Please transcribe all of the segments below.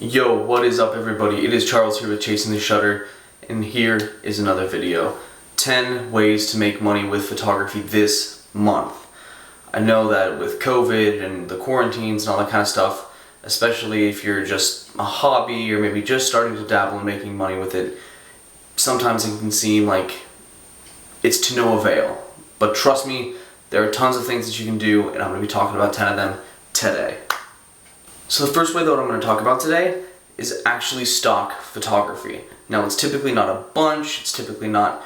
Yo, what is up everybody? It is Charles here with Chasing the Shutter, and here is another video. 10 ways to make money with photography this month. I know that with COVID and the quarantines and all that kind of stuff, especially if you're just a hobby or maybe just starting to dabble in making money with it, sometimes it can seem like it's to no avail. But trust me, there are tons of things that you can do, and I'm going to be talking about 10 of them today. So the first way that I'm going to talk about today is actually stock photography. Now it's typically not a bunch, it's typically not,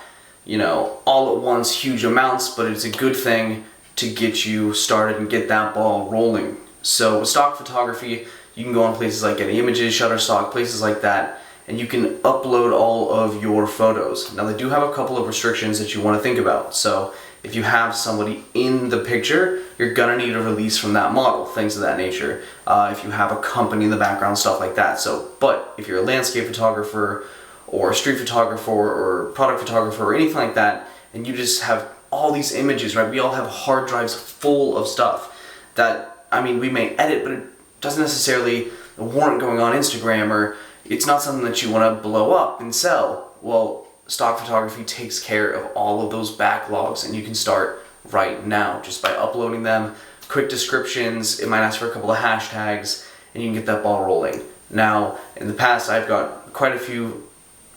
all at once huge amounts, but it's a good thing to get you started and get that ball rolling. So with stock photography, you can go on places like Getty Images, Shutterstock, places like that, and you can upload all of your photos. Now they do have a couple of restrictions that you want to think about. So if you have somebody in the picture, you're gonna need a release from that model, things of that nature. If you have a company in the background, stuff like that. But if you're a landscape photographer or a street photographer or product photographer or anything like that, and you just have all these images, right? We all have hard drives full of stuff that, we may edit, but it doesn't necessarily warrant going on Instagram, or it's not something that you wanna blow up and sell. Well, stock photography takes care of all of those backlogs, and you can start right now just by uploading them, quick descriptions. It might ask for a couple of hashtags, and you can get that ball rolling. Now, in the past, I've got quite a few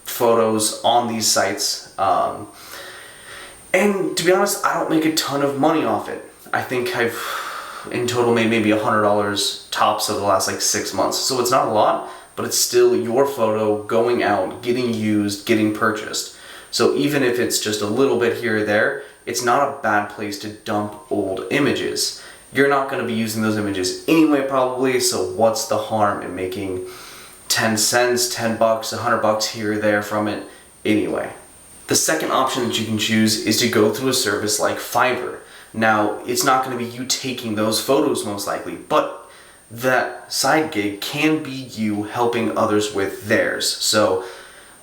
photos on these sites, and to be honest, I don't make a ton of money off it. I think I've in total made maybe $100 tops over the last 6 months, so it's not a lot, but it's still your photo going out, getting used, getting purchased. So even if it's just a little bit here or there, it's not a bad place to dump old images. You're not going to be using those images anyway probably, so what's the harm in making 10 cents, 10 bucks, $100 here or there from it anyway? The second option that you can choose is to go through a service like Fiverr. Now, it's not going to be you taking those photos most likely, but that side gig can be you helping others with theirs. So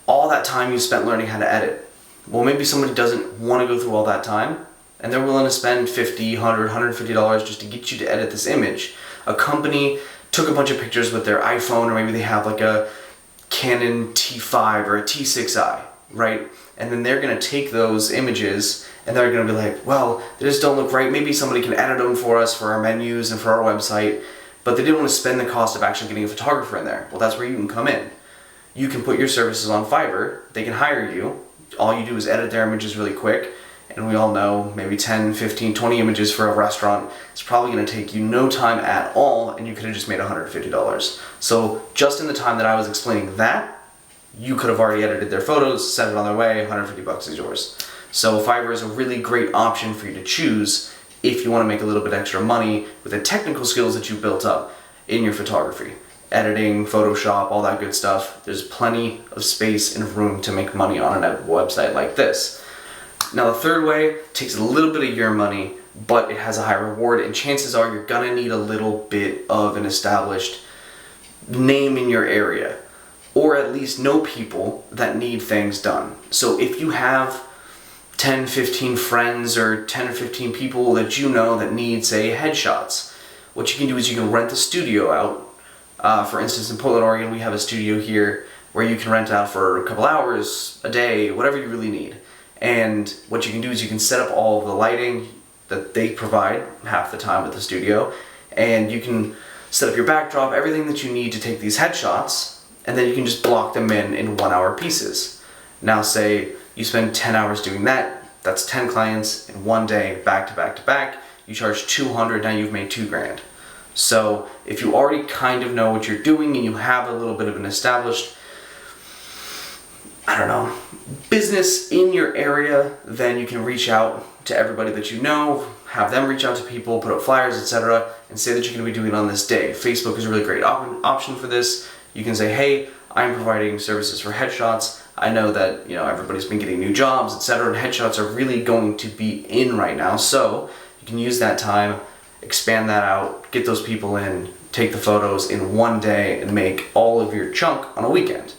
all that time you spent learning how to edit, well, maybe somebody doesn't want to go through all that time and they're willing to spend $50, $100, $150 just to get you to edit this image. A company took a bunch of pictures with their iPhone, or maybe they have a Canon T5 or a T6i, right? And then they're going to take those images and they're going to be like, well, they just don't look right. Maybe somebody can edit them for us for our menus and for our website. But they didn't want to spend the cost of actually getting a photographer in there. Well, that's where you can come in. You can put your services on Fiverr, they can hire you. All you do is edit their images really quick, and we all know maybe 10, 15, 20 images for a restaurant. It's probably going to take you no time at all, and you could have just made $150. So just in the time that I was explaining that, you could have already edited their photos, sent it on their way, $150 is yours. So Fiverr is a really great option for you to choose if you want to make a little bit extra money with the technical skills that you built up in your photography. Editing, Photoshop, all that good stuff. There's plenty of space and room to make money on a website like this. Now the third way takes a little bit of your money, but it has a high reward, and chances are you're gonna need a little bit of an established name in your area, or at least know people that need things done. So if you have 10, 15 friends or 10 or 15 people that you know that need, say, headshots, what you can do is you can rent the studio out. For instance, in Portland, Oregon, we have a studio here where you can rent out for a couple hours, a day, whatever you really need. And what you can do is you can set up all of the lighting that they provide half the time at the studio, and you can set up your backdrop, everything that you need to take these headshots, and then you can just block them in 1 hour pieces. Now say you spend 10 hours doing that, that's 10 clients in one day, back to back to back. You charge $200, now you've made $2,000. So if you already kind of know what you're doing and you have a little bit of an established, business in your area, then you can reach out to everybody that you know, have them reach out to people, put up flyers, etc., and say that you're going to be doing it on this day. Facebook is a really great option for this. You can say, hey, I'm providing services for headshots. I know that everybody's been getting new jobs, etc., and headshots are really going to be in right now. So you can use that time, expand that out, get those people in, take the photos in one day, and make all of your chunk on a weekend.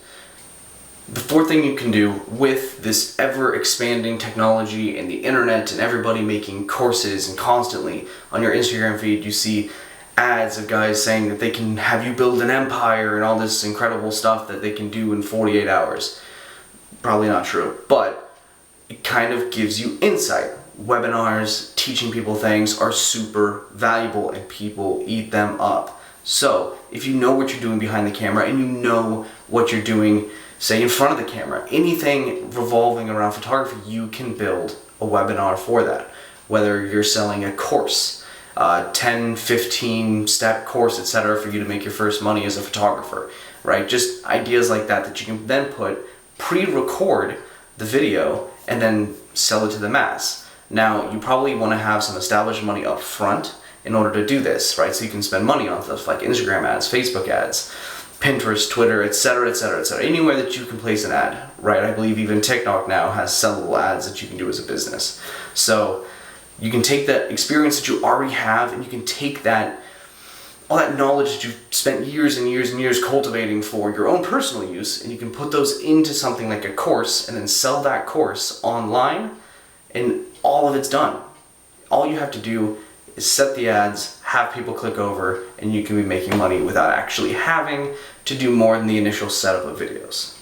The fourth thing you can do with this ever-expanding technology and the internet and everybody making courses, and constantly on your Instagram feed you see ads of guys saying that they can have you build an empire and all this incredible stuff that they can do in 48 hours. Probably not true, but it kind of gives you insight. Webinars, teaching people things are super valuable and people eat them up. So if you know what you're doing behind the camera and you know what you're doing, say in front of the camera, anything revolving around photography, you can build a webinar for that. Whether you're selling a course, 10, 15 step course, etc., for you to make your first money as a photographer, right? Just ideas like that that you can then pre-record the video and then sell it to the mass. Now, you probably want to have some established money up front in order to do this, right? So you can spend money on stuff like Instagram ads, Facebook ads, Pinterest, Twitter, etc., etc., etc. Anywhere that you can place an ad, right? I believe even TikTok now has sellable ads that you can do as a business. So you can take that experience that you already have and you can take that, all that knowledge that you've spent years and years and years cultivating for your own personal use, and you can put those into something like a course and then sell that course online, and all of it's done. All you have to do is set the ads, have people click over, and you can be making money without actually having to do more than the initial setup of videos.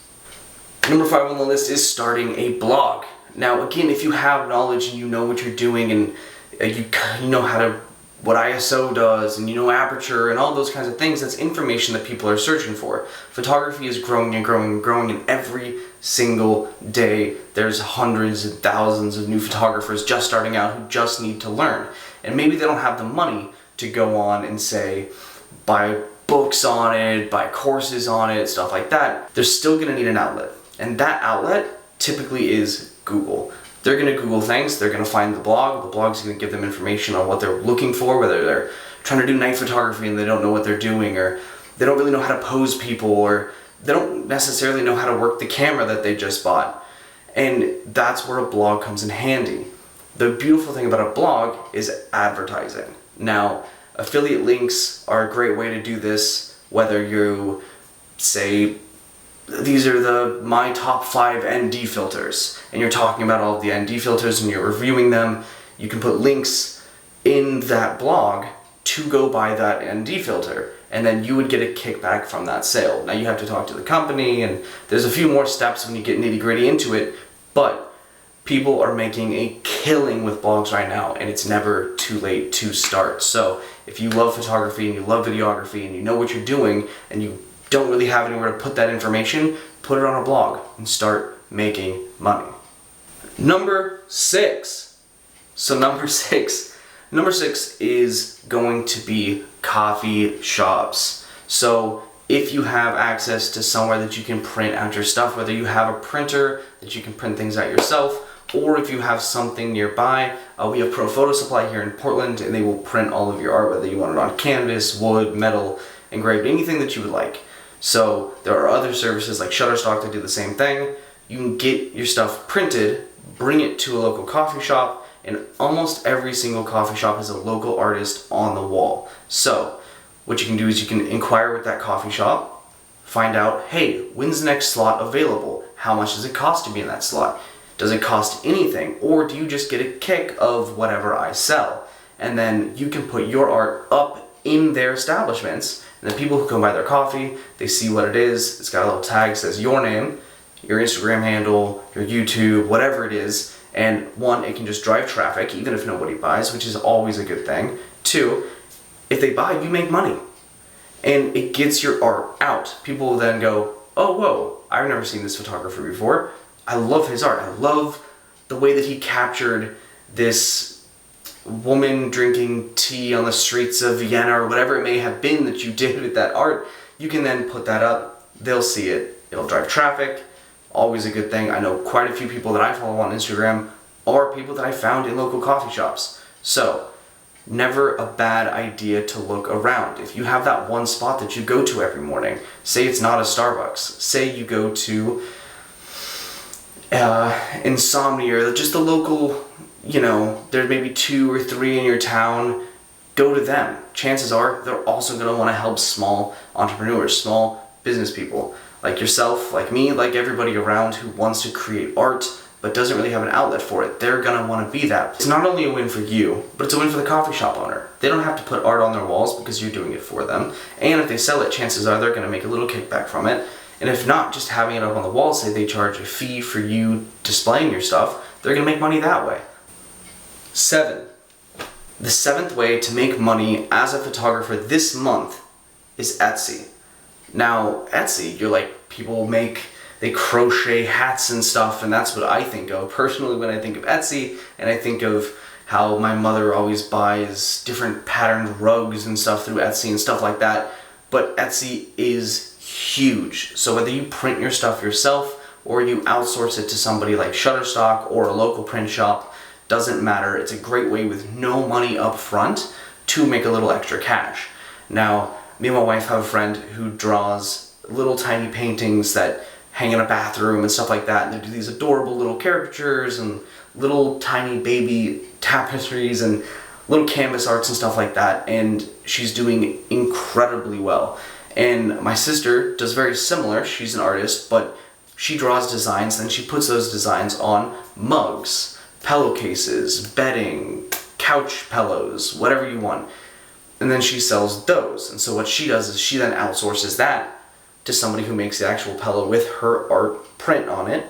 Number 5 on the list is starting a blog. Now again, if you have knowledge and you know what you're doing and you know what ISO does and you know aperture and all those kinds of things, that's information that people are searching for. Photography is growing and growing and growing, and every single day there's hundreds and thousands of new photographers just starting out who just need to learn. And maybe they don't have the money to go on and say, buy books on it, buy courses on it, stuff like that. They're still gonna need an outlet. And that outlet typically is Google. They're gonna Google things, they're gonna find the blog's gonna give them information on what they're looking for, whether they're trying to do night photography and they don't know what they're doing, or they don't really know how to pose people, or they don't necessarily know how to work the camera that they just bought. And that's where a blog comes in handy. The beautiful thing about a blog is advertising. Now, affiliate links are a great way to do this, whether you say, these are my top 5 ND filters, and you're talking about all of the ND filters and you're reviewing them. You can put links in that blog to go buy that ND filter, and then you would get a kickback from that sale. Now you have to talk to the company, and there's a few more steps when you get nitty-gritty into it, but people are making a killing with blogs right now, and it's never too late to start. So if you love photography and you love videography and you know what you're doing and you don't really have anywhere to put that information, put it on a blog and start making money. Number 6. Number 6 is going to be coffee shops. So if you have access to somewhere that you can print out your stuff, whether you have a printer that you can print things out yourself, or if you have something nearby, we have Pro Photo Supply here in Portland, and they will print all of your art, whether you want it on canvas, wood, metal, engraved, anything that you would like. So there are other services like Shutterstock that do the same thing. You can get your stuff printed, bring it to a local coffee shop, and almost every single coffee shop has a local artist on the wall. So what you can do is you can inquire with that coffee shop, find out, hey, when's the next slot available? How much does it cost to be in that slot? Does it cost anything? Or do you just get a kick of whatever I sell? And then you can put your art up in their establishments, and the people who come buy their coffee, they see what it is. It's got a little tag that says your name, your Instagram handle, your YouTube, whatever it is. And 1, it can just drive traffic, even if nobody buys, which is always a good thing. 2, if they buy, you make money. And it gets your art out. People will then go, oh, whoa, I've never seen this photographer before. I love his art. I love the way that he captured this woman drinking tea on the streets of Vienna, or whatever it may have been that you did with that art. You can then put that up. They'll see it. It'll drive traffic. Always a good thing. I know quite a few people that I follow on Instagram are people that I found in local coffee shops. So never a bad idea to look around. If you have that one spot that you go to every morning, say it's not a Starbucks, say you go to Insomnia, or just the local, there may be 2 or 3 in your town, go to them. Chances are they're also going to want to help small entrepreneurs, small business people like yourself, like me, like everybody around who wants to create art but doesn't really have an outlet for it, they're gonna wanna be that. It's not only a win for you, but it's a win for the coffee shop owner. They don't have to put art on their walls because you're doing it for them. And if they sell it, chances are they're gonna make a little kickback from it. And if not, just having it up on the wall, say they charge a fee for you displaying your stuff, they're gonna make money that way. 7. The 7th way to make money as a photographer this month is Etsy. Now, Etsy, you're like, they crochet hats and stuff, and that's what I think of personally when I think of Etsy, and I think of how my mother always buys different patterned rugs and stuff through Etsy and stuff like that. But Etsy is huge. So whether you print your stuff yourself or you outsource it to somebody like Shutterstock or a local print shop, doesn't matter. It's a great way with no money up front to make a little extra cash. Now, me and my wife have a friend who draws little tiny paintings that hang in a bathroom and stuff like that, and they do these adorable little caricatures and little tiny baby tapestries and little canvas arts and stuff like that, and she's doing incredibly well. And my sister does very similar. She's an artist, but she draws designs, then she puts those designs on mugs, pillowcases, bedding, couch pillows, whatever you want. And then she sells those. And so what she does is she then outsources that to somebody who makes the actual pillow with her art print on it,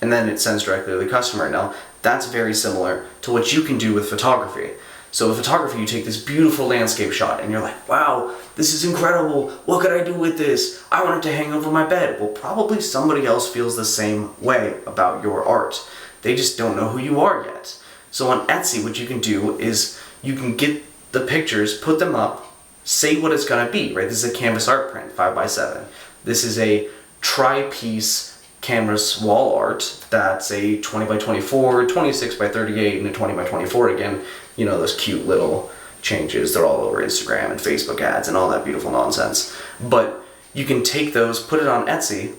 and then it sends directly to the customer. Now, that's very similar to what you can do with photography. So with photography, you take this beautiful landscape shot and you're like, wow, this is incredible. What could I do with this? I want it to hang over my bed. Well, probably somebody else feels the same way about your art. They just don't know who you are yet. So on Etsy, what you can do is you can get the pictures, put them up, say what it's gonna be, right? This is a canvas art print, 5x7. This is a tri-piece canvas wall art that's a 20x24, 26x38, and a 20x24 again. You know, those cute little changes. They're all over Instagram and Facebook ads and all that beautiful nonsense. But you can take those, put it on Etsy.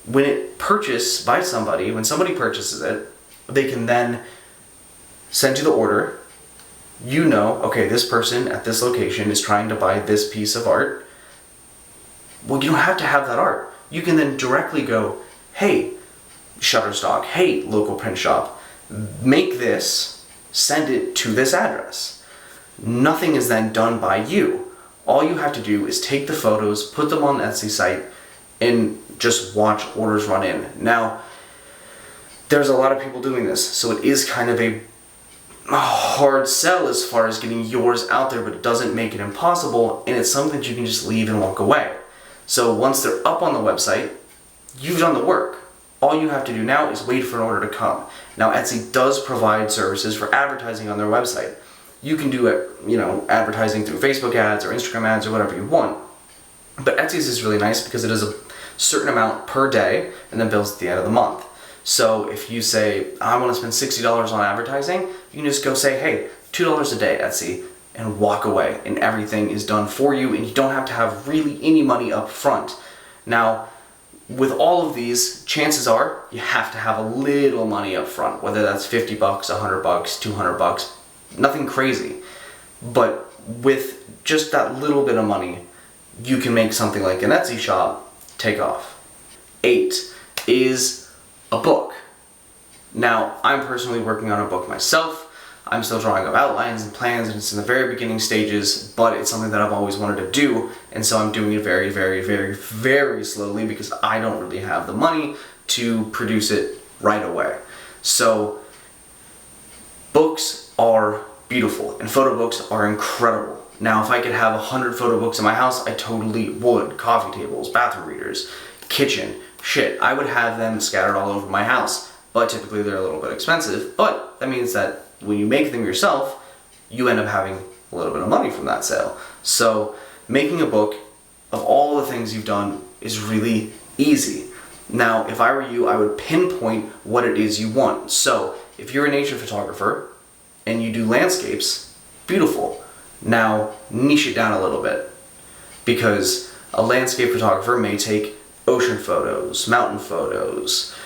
When it purchased by somebody, when somebody purchases it, they can then send you the order. You know, okay, this person at this location is trying to buy this piece of art. Well, you don't have to have that art. You can then directly go, hey, Shutterstock, hey, local print shop, make this, send it to this address. Nothing is then done by you. All you have to do is take the photos, put them on the Etsy site, and just watch orders run in. Now, there's a lot of people doing this, so it is kind of a hard sell as far as getting yours out there, but it doesn't make it impossible, and it's something that you can just leave and walk away. So once they're up on the website, you've done the work. All you have to do now is wait for an order to come. Now, Etsy does provide services for advertising on their website. You can do it, advertising through Facebook ads or Instagram ads or whatever you want. But Etsy's is really nice because it is a certain amount per day and then bills at the end of the month. So if you say, I want to spend $60 on advertising, you can just go say, hey, $2 a day, Etsy, and walk away, and everything is done for you, and you don't have to have really any money up front. Now, with all of these, chances are you have to have a little money up front, whether that's $50, $100, $200, nothing crazy. But with just that little bit of money, you can make something like an Etsy shop take off. 8 is a book. Now, I'm personally working on a book myself. I'm still drawing up outlines and plans, and it's in the very beginning stages, but it's something that I've always wanted to do, and so I'm doing it very, very, very, very slowly because I don't really have the money to produce it right away. So, books are beautiful, and photo books are incredible. Now, if I could have 100 photo books in my house, I totally would. Coffee tables, bathroom readers, kitchen, shit. I would have them scattered all over my house, but typically they're a little bit expensive, but that means that when you make them yourself, you end up having a little bit of money from that sale. So making a book of all the things you've done is really easy. Now, if I were you, I would pinpoint what it is you want. So if you're a nature photographer and you do landscapes, beautiful. Now niche it down a little bit, because a landscape photographer may take ocean photos, mountain photos,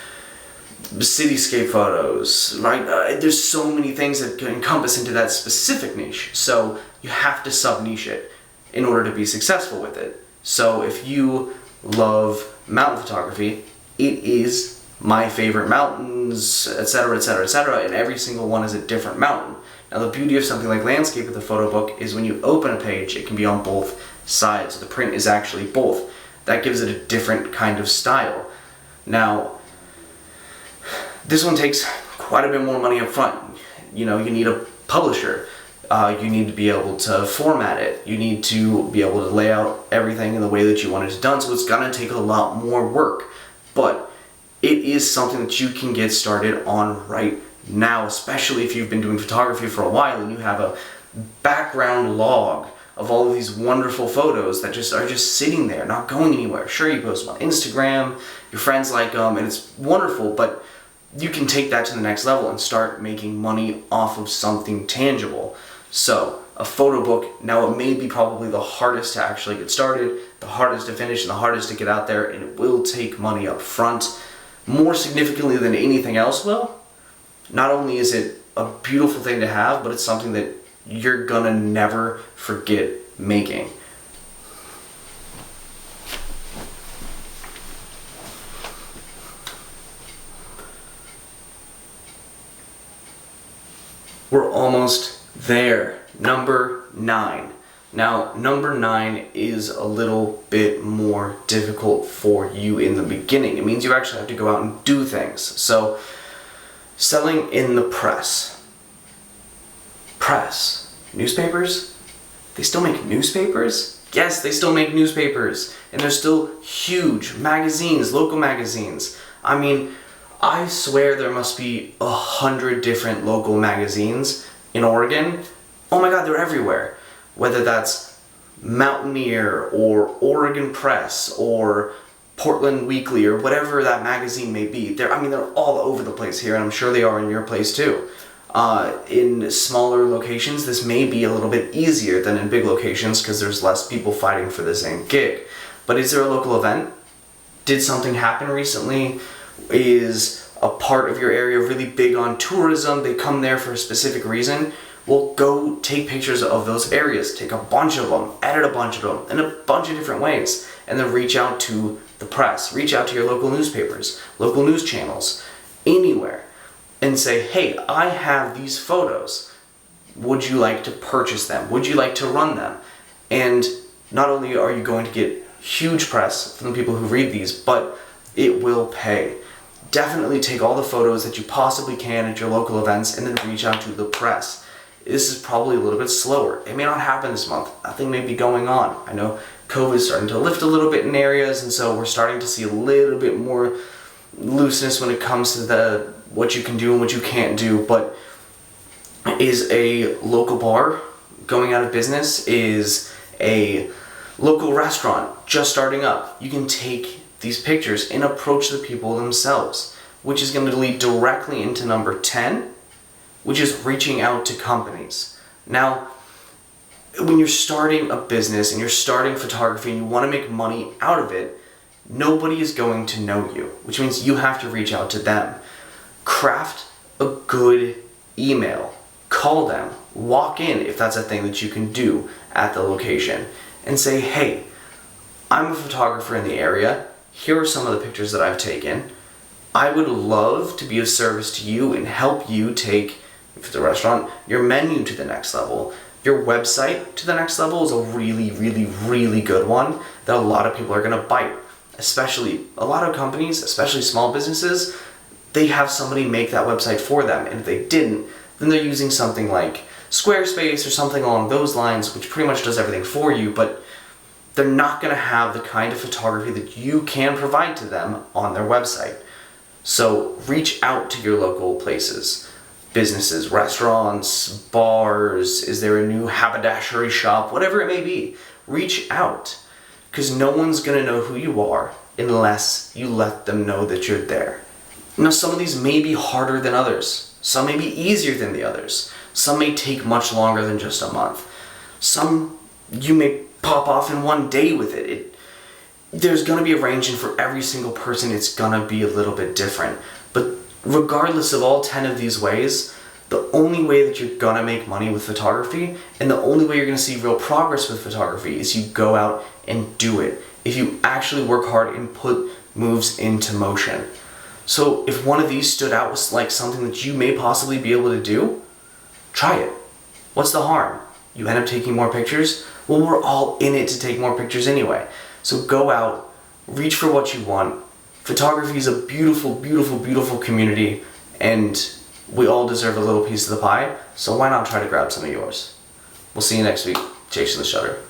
cityscape photos, right? There's so many things that can encompass into that specific niche. So you have to sub-niche it in order to be successful with it. So if you love mountain photography, it is my favorite mountains, etc., etc., etc., and every single one is a different mountain. Now the beauty of something like landscape with a photo book is when you open a page, it can be on both sides. The print is actually both. That gives it a different kind of style. Now, this one takes quite a bit more money up front. You need a publisher. You need to be able to format it. You need to be able to lay out everything in the way that you want it done, so it's gonna take a lot more work. But it is something that you can get started on right now, especially if you've been doing photography for a while and you have a background log of all of these wonderful photos that are just sitting there, not going anywhere. Sure, you post them on Instagram, your friends like them, and it's wonderful, but you can take that to the next level and start making money off of something tangible. So, a photo book, now it may be probably the hardest to actually get started, the hardest to finish, and the hardest to get out there, and it will take money up front, more significantly than anything else will. Not only is it a beautiful thing to have, but it's something that you're gonna never forget making. We're almost there. Number 9. Now, number 9 is a little bit more difficult for you in the beginning. It means you actually have to go out and do things. So, selling in the press. Press. Newspapers? They still make newspapers? Yes, they still make newspapers. And they're still huge magazines, local magazines. I mean, I swear there must be 100 different local magazines in Oregon. Oh my God, they're everywhere. Whether that's Mountaineer or Oregon Press or Portland Weekly or whatever that magazine may be. They're all over the place here, and I'm sure they are in your place too. In smaller locations, this may be a little bit easier than in big locations because there's less people fighting for the same gig. But is there a local event? Did something happen recently? Is a part of your area really big on tourism? They come there for a specific reason? Well, go take pictures of those areas. Take a bunch of them, edit a bunch of them in a bunch of different ways, and then reach out to the press, reach out to your local newspapers, local news channels, anywhere, and say, hey, I have these photos. Would you like to purchase them? Would you like to run them? And not only are you going to get huge press from the people who read these, but it will pay. Definitely take all the photos that you possibly can at your local events and then reach out to the press. This is probably a little bit slower. It may not happen this month. Nothing may be going on. I know COVID is starting to lift a little bit in areas, and so we're starting to see a little bit more looseness when it comes to what you can do and what you can't do. But is a local bar going out of business? Is a local restaurant just starting up? You can take these pictures and approach the people themselves, which is going to lead directly into number 10, which is reaching out to companies. Now, when you're starting a business and you're starting photography and you want to make money out of it, nobody is going to know you, which means you have to reach out to them. Craft a good email. Call them. Walk in if that's a thing that you can do at the location and say, hey, I'm a photographer in the area. Here are some of the pictures that I've taken. I would love to be of service to you and help you take, if it's a restaurant, your menu to the next level. Your website to the next level is a really, really, really good one that a lot of people are going to bite. Especially a lot of companies, especially small businesses, they have somebody make that website for them. And if they didn't, then they're using something like Squarespace or something along those lines, which pretty much does everything for you, but they're not going to have the kind of photography that you can provide to them on their website. So reach out to your local places, businesses, restaurants, bars. Is there a new haberdashery shop? Whatever it may be, reach out, because no one's going to know who you are unless you let them know that you're there. Now, some of these may be harder than others. Some may be easier than the others. Some may take much longer than just a month. Some you may pop off in one day with it. There's going to be a range, and for every single person it's going to be a little bit different. But regardless of all 10 of these ways, the only way that you're going to make money with photography, and the only way you're going to see real progress with photography, is you go out and do it. If you actually work hard and put moves into motion. So if one of these stood out was like something that you may possibly be able to do, try it. What's the harm? You end up taking more pictures? Well, we're all in it to take more pictures anyway. So go out, reach for what you want. Photography is a beautiful, beautiful, beautiful community, and we all deserve a little piece of the pie, so why not try to grab some of yours? We'll see you next week. Chasing the Shutter.